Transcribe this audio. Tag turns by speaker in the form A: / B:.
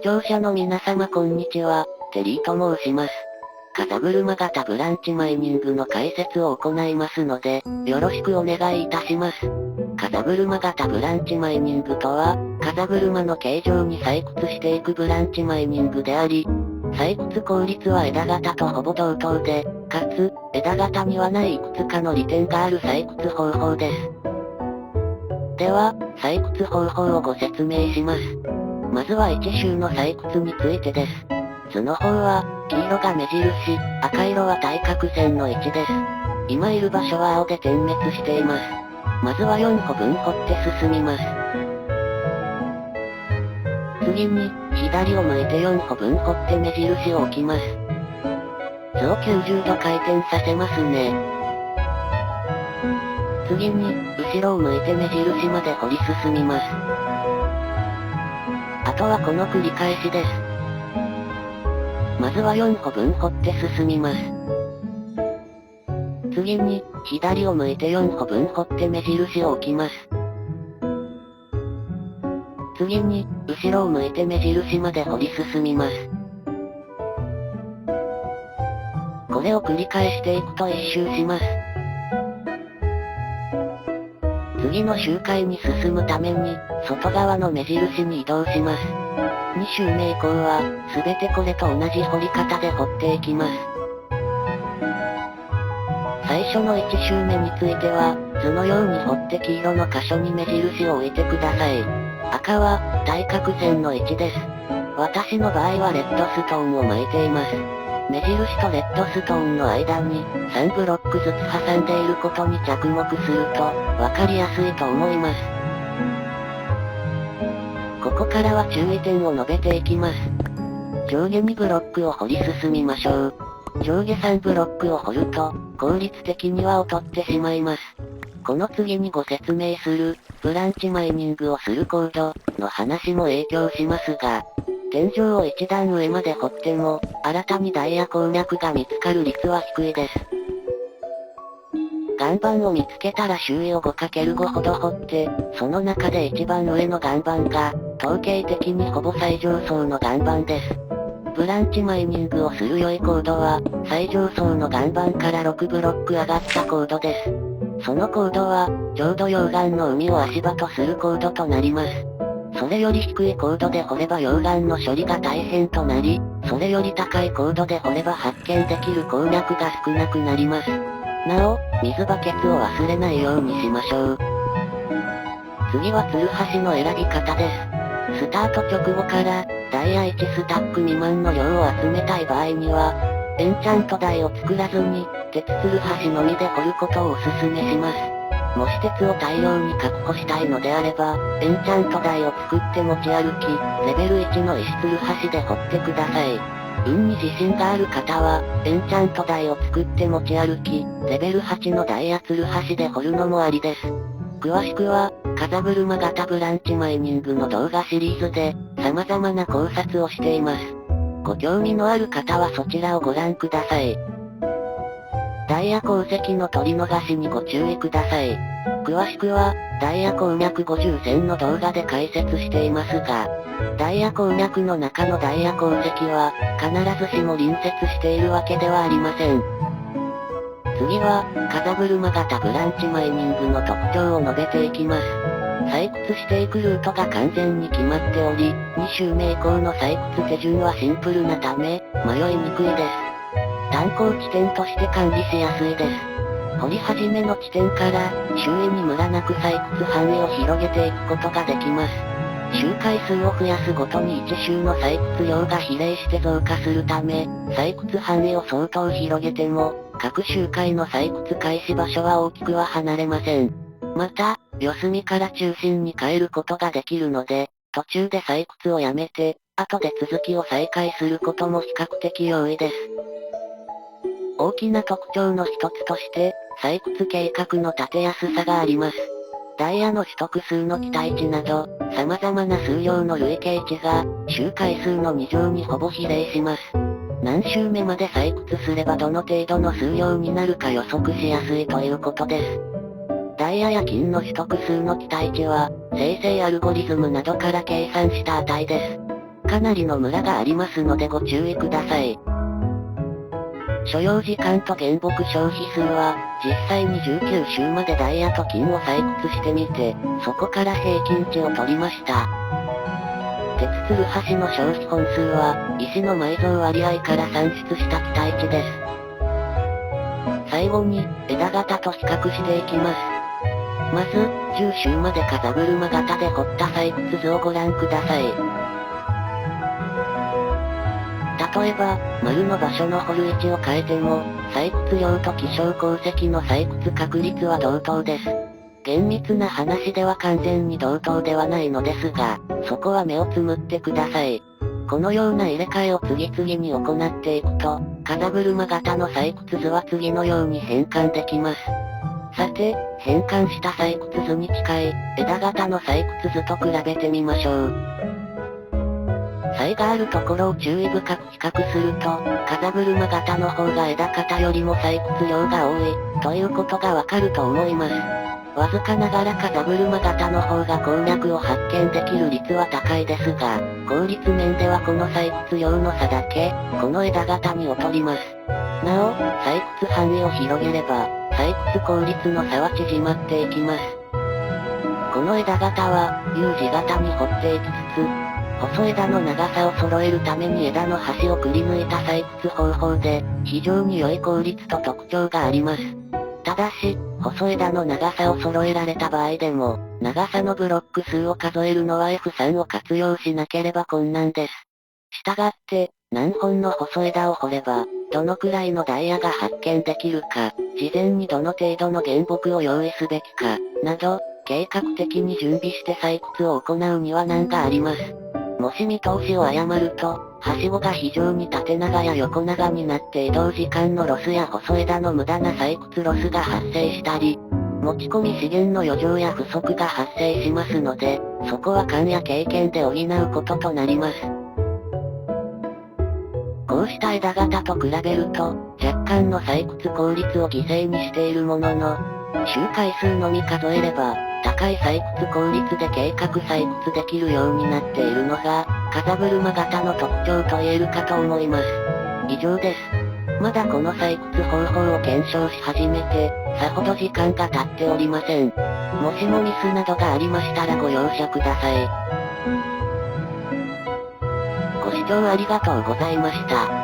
A: 視聴者の皆様こんにちは、テリーと申します。風車型ブランチマイニングの解説を行いますので、よろしくお願いいたします。風車型ブランチマイニングとは、風車の形状に採掘していくブランチマイニングであり、採掘効率は枝型とほぼ同等で、かつ、枝型にはないいくつかの利点がある採掘方法です。では、採掘方法をご説明します。まずは1周の採掘についてです。図の方は、黄色が目印、赤色は対角線の位置です。今いる場所は青で点滅しています。まずは4歩分掘って進みます。次に、左を向いて4歩分掘って目印を置きます。図を90度回転させますね。次に、後ろを向いて目印まで掘り進みます。あとはこの繰り返しです。まずは4歩分掘って進みます。次に、左を向いて4歩分掘って目印を置きます。次に、後ろを向いて目印まで掘り進みます。これを繰り返していくと1周します。次の周回に進むために、外側の目印に移動します。2周目以降は、すべてこれと同じ掘り方で掘っていきます。最初の1周目については、図のように掘って黄色の箇所に目印を置いてください。赤は、対角線の位置です。私の場合はレッドストーンを巻いています。目印とレッドストーンの間に、3ブロックずつ挟んでいることに着目すると、わかりやすいと思います。ここからは注意点を述べていきます。上下2ブロックを掘り進みましょう。上下3ブロックを掘ると、効率的には劣ってしまいます。この次にご説明する、ブランチマイニングをするコードの話も影響しますが、天井を一段上まで掘っても、新たにダイヤ鉱脈が見つかる率は低いです。岩盤を見つけたら周囲を 5×5 ほど掘って、その中で一番上の岩盤が、統計的にほぼ最上層の岩盤です。ブランチマイニングをする良いコードは、最上層の岩盤から6ブロック上がったコードです。そのコードは、ちょうど溶岩の海を足場とするコードとなります。それより低いコードで掘れば溶岩の処理が大変となり、それより高いコードで掘れば発見できる鉱脈が少なくなります。なお、水バケツを忘れないようにしましょう。次はツルハシの選び方です。スタート直後から、ダイヤ1スタック未満の量を集めたい場合には、エンチャント台を作らずに、鉄ツルハシのみで掘ることをお勧めします。もし鉄を大量に確保したいのであれば、エンチャント台を作って持ち歩き、レベル1の石ツルハシで掘ってください。運に自信がある方は、エンチャント台を作って持ち歩き、レベル8のダイヤツルハシで掘るのもありです。詳しくは、風車型ブランチマイニングの動画シリーズで、様々な考察をしています。ご興味のある方はそちらをご覧ください。ダイヤ鉱石の取り逃しにご注意ください。詳しくは、ダイヤ鉱脈50線の動画で解説していますが、ダイヤ鉱脈の中のダイヤ鉱石は、必ずしも隣接しているわけではありません。次は、風車型ブランチマイニングの特徴を述べていきます。採掘していくルートが完全に決まっており、2周目以降の採掘手順はシンプルなため、迷いにくいです。炭鉱地点として管理しやすいです。掘り始めの地点から、周囲にムラなく採掘範囲を広げていくことができます。周回数を増やすごとに1周の採掘量が比例して増加するため、採掘範囲を相当広げても、各周回の採掘開始場所は大きくは離れません。また、四隅から中心に変えることができるので、途中で採掘をやめて、後で続きを再開することも比較的容易です。大きな特徴の一つとして、採掘計画の立てやすさがあります。ダイヤの取得数の期待値など、様々な数量の累計値が、周回数の2乗にほぼ比例します。何周目まで採掘すればどの程度の数量になるか予測しやすいということです。ダイヤや金の取得数の期待値は、生成アルゴリズムなどから計算した値です。かなりのムラがありますのでご注意ください。所要時間と原木消費数は、実際に19周までダイヤと金を採掘してみて、そこから平均値を取りました。鉄ツルハシの消費本数は、石の埋蔵割合から算出した期待値です。最後に、枝型と比較していきます。まず、10周まで風車型で掘った採掘図をご覧ください。例えば、丸の場所の掘る位置を変えても、採掘量と希少鉱石の採掘確率は同等です。厳密な話では完全に同等ではないのですが、そこは目をつむってください。このような入れ替えを次々に行っていくと、風車型の採掘図は次のように変換できます。さて、変換した採掘図に近い、枝型の採掘図と比べてみましょう。差異があるところを注意深く比較すると、風車型の方が枝型よりも採掘量が多い、ということがわかると思います。わずかながら風車型の方が鉱脈を発見できる率は高いですが、効率面ではこの採掘量の差だけ、この枝型に劣ります。なお、採掘範囲を広げれば、採掘効率の差は縮まっていきます。この枝型は、U 字型に掘っていきつつ、細枝の長さを揃えるために枝の端をくり抜いた採掘方法で、非常に良い効率と特徴があります。ただし、細枝の長さを揃えられた場合でも、長さのブロック数を数えるのは F3 を活用しなければ困難です。したがって、何本の細枝を掘れば、どのくらいのダイヤが発見できるか、事前にどの程度の原木を用意すべきか、など、計画的に準備して採掘を行うには難があります。もし見通しを誤ると、はしごが非常に縦長や横長になって移動時間のロスや細枝の無駄な採掘ロスが発生したり、持ち込み資源の余剰や不足が発生しますので、そこは勘や経験で補うこととなります。こうした枝型と比べると、若干の採掘効率を犠牲にしているものの、周回数のみ数えれば、高い採掘効率で計画採掘できるようになっているのが、風車型の特徴と言えるかと思います。以上です。まだこの採掘方法を検証し始めて、さほど時間が経っておりません。もしもミスなどがありましたらご容赦ください。ご視聴ありがとうございました。